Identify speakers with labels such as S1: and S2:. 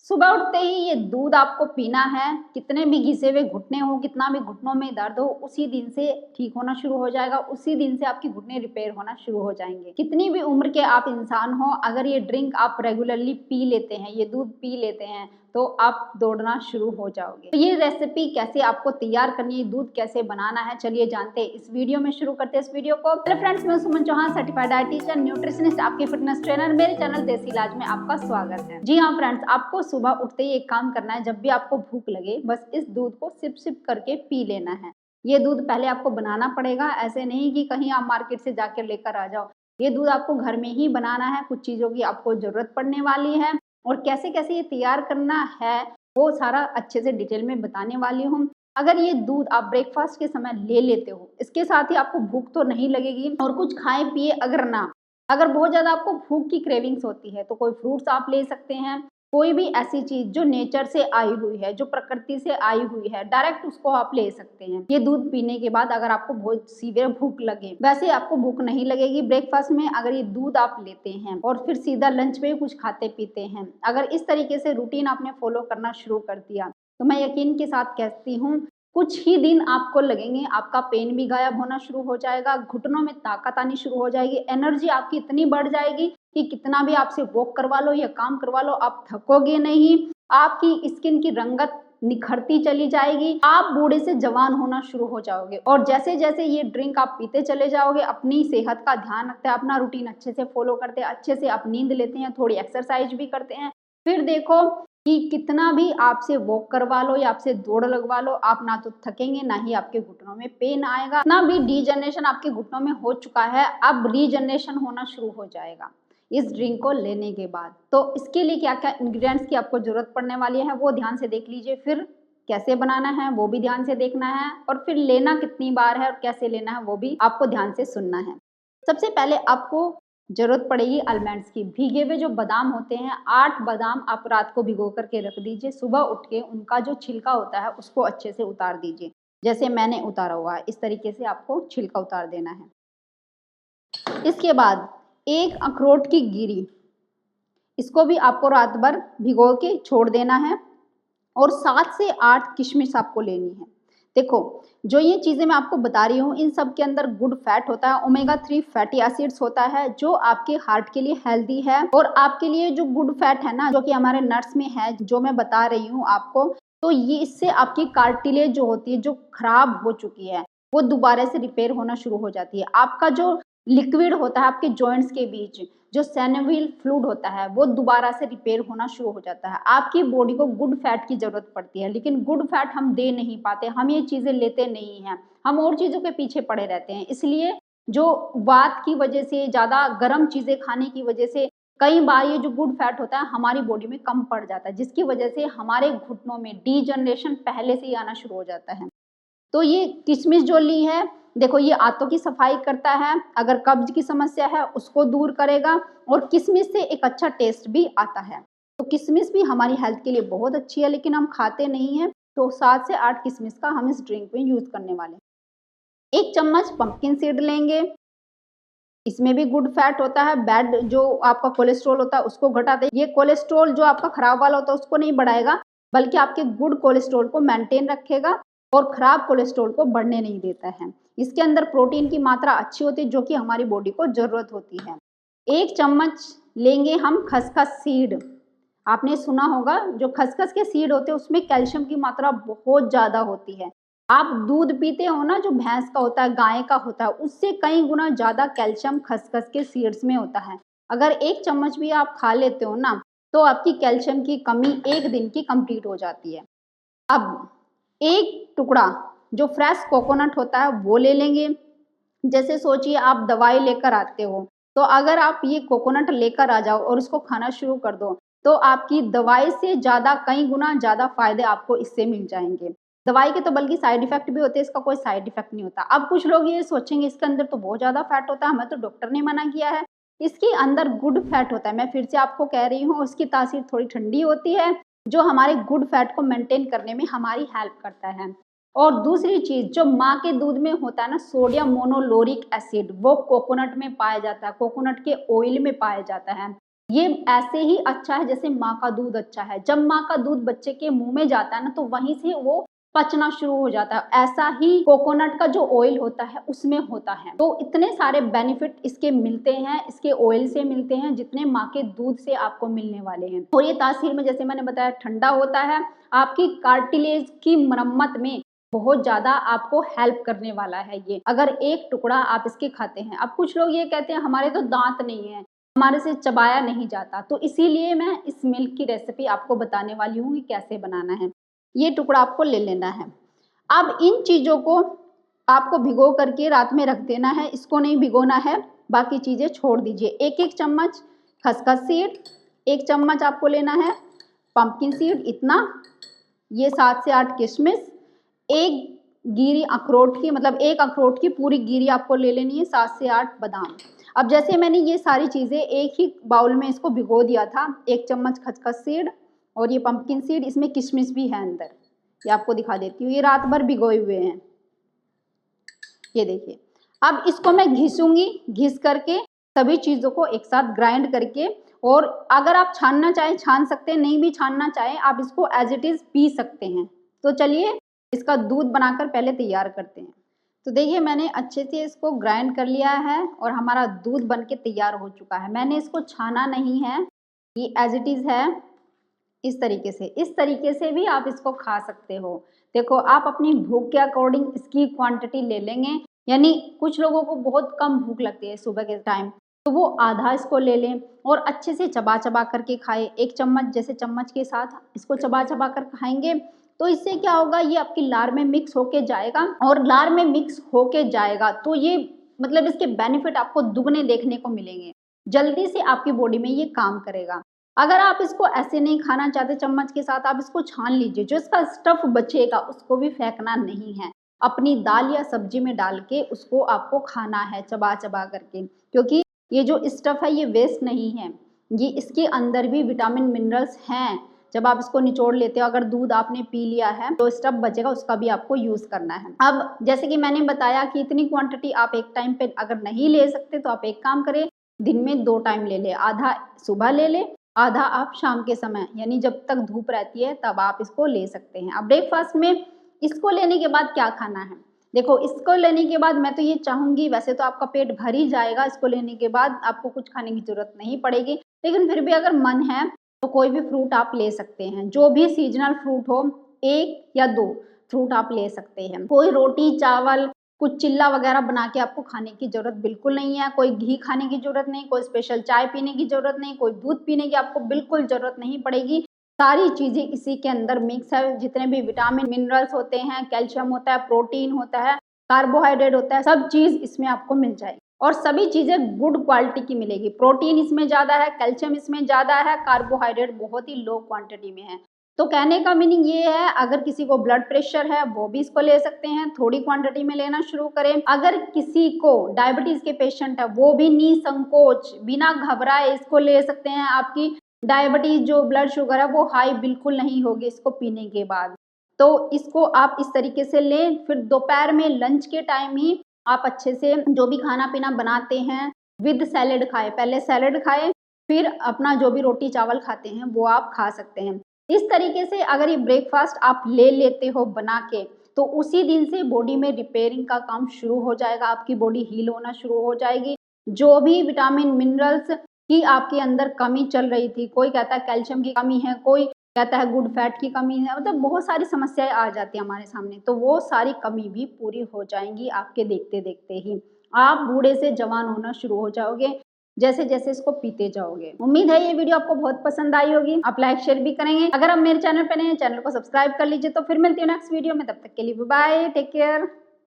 S1: सुबह उठते ही ये दूध आपको पीना है। कितने भी घिसे हुए घुटने हो, कितना भी घुटनों में दर्द हो, उसी दिन से ठीक होना शुरू हो जाएगा। उसी दिन से आपकी घुटने रिपेयर होना शुरू हो जाएंगे। कितनी भी उम्र के आप इंसान हो, अगर ये ड्रिंक आप रेगुलरली पी लेते हैं, ये दूध पी लेते हैं, तो आप दौड़ना शुरू हो जाओगे। तो ये रेसिपी कैसे आपको तैयार करनी है, दूध कैसे बनाना है, चलिए जानते हैं। इस वीडियो में शुरू करते हैं इस वीडियो को। हेलो फ्रेंड्स, मैं सुमन चौहान, सर्टिफाइड डाइटिशियन, न्यूट्रिशनिस्ट, आपकी फिटनेस ट्रेनर। मेरे चैनल देसी इलाज में आपका स्वागत है। जी हाँ फ्रेंड्स, आपको सुबह उठते ही एक काम करना है। जब भी आपको भूख लगे, बस इस दूध को सिप सिप करके पी लेना है। ये दूध पहले आपको बनाना पड़ेगा, ऐसे नहीं कि कहीं आप मार्केट से जाकर लेकर आ जाओ। ये दूध आपको घर में ही बनाना है। कुछ चीजों की आपको जरूरत पड़ने वाली है और कैसे कैसे ये तैयार करना है वो सारा अच्छे से डिटेल में बताने वाली हूँ। अगर ये दूध आप ब्रेकफास्ट के समय ले लेते हो, इसके साथ ही आपको भूख तो नहीं लगेगी और कुछ खाए पिए अगर बहुत ज्यादा आपको भूख की क्रेविंग्स होती है तो कोई फ्रूट्स आप ले सकते हैं। कोई भी ऐसी चीज जो नेचर से आई हुई है, जो प्रकृति से आई हुई है, डायरेक्ट उसको आप ले सकते हैं। ये दूध पीने के बाद अगर आपको बहुत सीवियर भूख लगे, वैसे आपको भूख नहीं लगेगी ब्रेकफास्ट में, अगर ये दूध आप लेते हैं और फिर सीधा लंच में कुछ खाते पीते हैं, अगर इस तरीके से रूटीन आपने फॉलो करना शुरू कर दिया, तो मैं यकीन के साथ कहती हूँ कुछ ही दिन आपको लगेंगे, आपका पेन भी गायब होना शुरू हो जाएगा, घुटनों में ताकत आनी शुरू हो जाएगी, एनर्जी आपकी इतनी बढ़ जाएगी कि कितना भी आपसे वॉक करवा लो या काम करवा लो, आप थकोगे नहीं। आपकी स्किन की रंगत निखरती चली जाएगी, आप बूढ़े से जवान होना शुरू हो जाओगे। और जैसे जैसे ये ड्रिंक आप पीते चले जाओगे, अपनी सेहत का ध्यान रखते हैं, अपना रूटीन अच्छे से फॉलो करते हैं, अच्छे से आप नींद लेते हैं, थोड़ी एक्सरसाइज भी करते हैं, फिर देखो कि कितना भी आपसे वॉक करवा लो या आपसे दौड़ लगवा लो, आप ना तो थकेंगे, ना ही आपके घुटनों में पेन आएगा। इतना भी डीजनरेशन आपके घुटनों में हो चुका है, अब रीजनरेशन होना शुरू हो जाएगा इस ड्रिंक को लेने के बाद। तो इसके लिए क्या क्या इंग्रेडिएंट्स की आपको जरूरत पड़ने वाली है वो ध्यान से देख लीजिए, फिर कैसे बनाना है वो भी ध्यान से देखना है, और फिर लेना कितनी बार है और कैसे लेना है वो भी आपको ध्यान से सुनना है। सबसे पहले आपको जरूरत पड़ेगी आलमंड्स की। भीगे हुए जो बादाम होते हैं, 8 बादाम आप रात को भिगो करके रख दीजिए। सुबह उठ के उनका जो छिलका होता है उसको अच्छे से उतार दीजिए, जैसे मैंने उतारा हुआ है, इस तरीके से आपको छिलका उतार देना है। इसके बाद एक अखरोट की गिरी, इसको भी आपको रात भर भिगो के छोड़ देना है, और 7 से 8 किशमिश आपको लेनी है। देखो, जो ये चीजें मैं आपको बता रही हूँ, इन सब के अंदर गुड फैट होता है, ओमेगा 3 फैटी एसिड्स होता है, जो आपके हार्ट के लिए हेल्दी है। और आपके लिए जो गुड फैट है ना, जो कि हमारे नट्स में है, जो मैं बता रही हूँ आपको, तो ये इससे आपकी कार्टिलेज जो होती है, जो खराब हो चुकी है, वो दोबारा से रिपेयर होना शुरू हो जाती है। आपका जो लिक्विड होता है आपके जॉइंट्स के बीच, जो सिनोवियल फ्लूइड होता है, वो दोबारा से रिपेयर होना शुरू हो जाता है। आपकी बॉडी को गुड फैट की जरूरत पड़ती है, लेकिन गुड फैट हम दे नहीं पाते, हम ये चीजें लेते नहीं हैं, हम और चीजों के पीछे पड़े रहते हैं। इसलिए जो वात की वजह से, ज्यादा गर्म चीजें खाने की वजह से, कई बार ये जो गुड फैट होता है हमारी बॉडी में कम पड़ जाता है, जिसकी वजह से हमारे घुटनों में डीजनरेशन पहले से ही आना शुरू हो जाता है। तो ये किशमिश जो ली है, देखो, ये आंतों की सफाई करता है, अगर कब्ज की समस्या है उसको दूर करेगा, और किशमिश से एक अच्छा टेस्ट भी आता है। तो किशमिश भी हमारी हेल्थ के लिए बहुत अच्छी है, लेकिन हम खाते नहीं हैं। तो 7 से 8 किशमिश का हम इस ड्रिंक में यूज करने वाले हैं। 1 चम्मच पंपकिन सीड लेंगे, इसमें भी गुड फैट होता है, बैड जो आपका कोलेस्ट्रॉल होता है उसको घटाते हैं। ये कोलेस्ट्रॉल जो आपका खराब वाला होता है उसको नहीं बढ़ाएगा, बल्कि आपके गुड कोलेस्ट्रॉल को मेंटेन रखेगा और खराब कोलेस्ट्रॉल को बढ़ने नहीं देता है। इसके अंदर प्रोटीन की मात्रा अच्छी होती है, जो कि हमारी बॉडी को जरूरत होती है। 1 चम्मच लेंगे हम खसखस सीड। आपने सुना होगा, जो खसखस के सीड होते हैं उसमें कैल्शियम की मात्रा बहुत ज्यादा होती है। आप दूध पीते हो ना, जो भैंस का होता है, गाय का होता है, उससे कई गुना ज्यादा कैल्शियम खसखस के सीड्स में होता है। अगर 1 चम्मच भी आप खा लेते हो ना, तो आपकी कैल्शियम की कमी 1 दिन की कंप्लीट हो जाती है। अब 1 टुकड़ा जो फ्रेश कोकोनट होता है वो ले लेंगे। जैसे सोचिए आप दवाई लेकर आते हो, तो अगर आप ये कोकोनट लेकर आ जाओ और इसको खाना शुरू कर दो, तो आपकी दवाई से ज्यादा, कई गुना ज्यादा फायदे आपको इससे मिल जाएंगे। दवाई के तो बल्कि साइड इफेक्ट भी होते हैं, इसका कोई साइड इफेक्ट नहीं होता। अब कुछ लोग ये सोचेंगे इसके अंदर तो बहुत ज्यादा फैट होता है, हमें तो डॉक्टर ने मना किया है। इसके अंदर गुड फैट होता है, मैं फिर से आपको कह रही हूँ, उसकी तासीर थोड़ी ठंडी होती है, जो हमारे गुड फैट को मेंटेन करने में हमारी हेल्प करता है। और दूसरी चीज, जो माँ के दूध में होता है ना, सोडियम मोनोलोरिक एसिड, वो कोकोनट में पाया जाता है, कोकोनट के ऑयल में पाया जाता है। ये ऐसे ही अच्छा है जैसे माँ का दूध अच्छा है। जब माँ का दूध बच्चे के मुंह में जाता है ना, तो वहीं से वो पचना शुरू हो जाता है। ऐसा ही कोकोनट का जो ऑयल होता है उसमें होता है। तो इतने सारे बेनिफिट इसके मिलते हैं, इसके ऑयल से मिलते हैं, जितने माँ के दूध से आपको मिलने वाले हैं। और ये तासीर में जैसे मैंने बताया ठंडा होता है, आपकी कार्टिलेज की मरम्मत में बहुत ज्यादा आपको हेल्प करने वाला है ये, अगर एक टुकड़ा आप इसके खाते हैं। अब कुछ लोग ये कहते हैं हमारे तो दांत नहीं है, हमारे से चबाया नहीं जाता, तो इसीलिए मैं इस मिल्क की रेसिपी आपको बताने वाली हूँ कि कैसे बनाना है। ये टुकड़ा आपको ले लेना है। अब इन चीज़ों को आपको भिगो करके रात में रख देना है, इसको नहीं भिगोना है, बाकी चीज़ें छोड़ दीजिए। एक एक चम्मच खसखस सीड, एक चम्मच आपको लेना है पंपकिन सीड इतना, ये 7 से 8 किशमिश, एक गिरी अखरोट की, मतलब एक अखरोट की पूरी गिरी आपको ले लेनी है, 7 से 8 बादाम। अब जैसे मैंने ये सारी चीज़ें एक ही बाउल में इसको भिगो दिया था, 1 चम्मच खसखस सीड और ये पंपकिन सीड, इसमें किशमिश भी है अंदर, ये आपको दिखा देती हूँ, ये रात भर भिगोए हुए हैं, ये देखिए। अब इसको मैं घिसूंगी, घिस करके सभी चीज़ों को एक साथ ग्राइंड करके, और अगर आप छानना चाहें छान सकते हैं, नहीं भी छानना चाहें आप इसको एज इट इज़ पी सकते हैं। तो चलिए इसका दूध बनाकर पहले तैयार करते हैं। तो देखिए मैंने अच्छे से इसको ग्राइंड कर लिया है और हमारा दूध बन के तैयार हो चुका है। मैंने इसको छाना नहीं है, ये एज इट इज़ है इस तरीके से भी आप इसको खा सकते हो। देखो आप अपनी भूख के अकॉर्डिंग इसकी क्वांटिटी ले लेंगे, यानी कुछ लोगों को बहुत कम भूख लगती है सुबह के टाइम, तो वो आधा इसको ले लें और अच्छे से चबा चबा करके खाए। 1 चम्मच, जैसे चम्मच के साथ इसको चबा चबा कर खाएंगे तो इससे क्या होगा, ये आपकी लार में मिक्स होके जाएगा, और लार में मिक्स होके जाएगा तो ये मतलब इसके बेनिफिट आपको दुगने देखने को मिलेंगे, जल्दी से आपकी बॉडी में ये काम करेगा। अगर आप इसको ऐसे नहीं खाना चाहते चम्मच के साथ, आप इसको छान लीजिए, जो इसका स्टफ बचेगा उसको भी फेंकना नहीं है, अपनी दाल या सब्जी में डाल के उसको आपको खाना है चबा चबा करके, क्योंकि ये जो स्टफ है ये वेस्ट नहीं है, ये इसके अंदर भी विटामिन मिनरल्स हैं। जब आप इसको निचोड़ लेते हो, अगर दूध आपने पी लिया है तो स्टफ बचेगा, उसका भी आपको यूज करना है। अब जैसे कि मैंने बताया कि इतनी क्वांटिटी आप एक टाइम पे अगर नहीं ले सकते तो आप एक काम करें, दिन में 2 टाइम ले ले, आधा सुबह ले ले, आधा आप शाम के समय, यानी जब तक धूप रहती है तब आप इसको ले सकते हैं। अब ब्रेकफास्ट में इसको लेने के बाद क्या खाना है, देखो इसको लेने के बाद मैं तो ये चाहूंगी, वैसे तो आपका पेट भर ही जाएगा, इसको लेने के बाद आपको कुछ खाने की जरूरत नहीं पड़ेगी, लेकिन फिर भी अगर मन है तो कोई भी फ्रूट आप ले सकते हैं, जो भी सीजनल फ्रूट हो, 1 या 2 फ्रूट आप ले सकते हैं। कोई रोटी चावल कुछ चिल्ला वगैरह बना के आपको खाने की जरूरत बिल्कुल नहीं है, कोई घी खाने की जरूरत नहीं, कोई स्पेशल चाय पीने की जरूरत नहीं, कोई दूध पीने की आपको बिल्कुल जरूरत नहीं पड़ेगी। सारी चीजें इसी के अंदर मिक्स है, जितने भी विटामिन मिनरल्स होते हैं, कैल्शियम होता है, प्रोटीन होता है, कार्बोहाइड्रेट होता है, सब चीज इसमें आपको मिल जाएगी और सभी चीजें गुड क्वालिटी की मिलेगी। प्रोटीन इसमें ज्यादा है, कैल्शियम इसमें ज्यादा है, कार्बोहाइड्रेट बहुत ही लो क्वांटिटी में है। तो कहने का मीनिंग ये है, अगर किसी को ब्लड प्रेशर है वो भी इसको ले सकते हैं, थोड़ी क्वांटिटी में लेना शुरू करें। अगर किसी को डायबिटीज के पेशेंट है वो भी निसंकोच बिना घबराए इसको ले सकते हैं। आपकी डायबिटीज जो ब्लड शुगर है वो हाई बिल्कुल नहीं होगी इसको पीने के बाद। तो इसको आप इस तरीके से लें, फिर दोपहर में लंच के टाइम ही आप अच्छे से जो भी खाना पीना बनाते हैं विद सैलेड खाएं, पहले सैलेड खाएं फिर अपना जो भी रोटी चावल खाते हैं वो आप खा सकते हैं। इस तरीके से अगर ये ब्रेकफास्ट आप ले लेते हो बना के, तो उसी दिन से बॉडी में रिपेयरिंग का काम शुरू हो जाएगा, आपकी बॉडी हील होना शुरू हो जाएगी। जो भी विटामिन मिनरल्स की आपके अंदर कमी चल रही थी, कोई कहता है कैल्शियम की कमी है, कोई कहता है गुड फैट की कमी है, मतलब बहुत सारी समस्याएं आ जाती हैं हमारे सामने, तो वो सारी कमी भी पूरी हो जाएंगी आपके देखते देखते ही। आप बूढ़े से जवान होना शुरू हो जाओगे जैसे जैसे इसको पीते जाओगे। उम्मीद है ये वीडियो आपको बहुत पसंद आई होगी, आप लाइक शेयर भी करेंगे। अगर आप मेरे चैनल पर नए हैं, चैनल को सब्सक्राइब कर लीजिए। तो फिर मिलती हूँ नेक्स्ट वीडियो में, तब तक के लिए बाय, टेक केयर।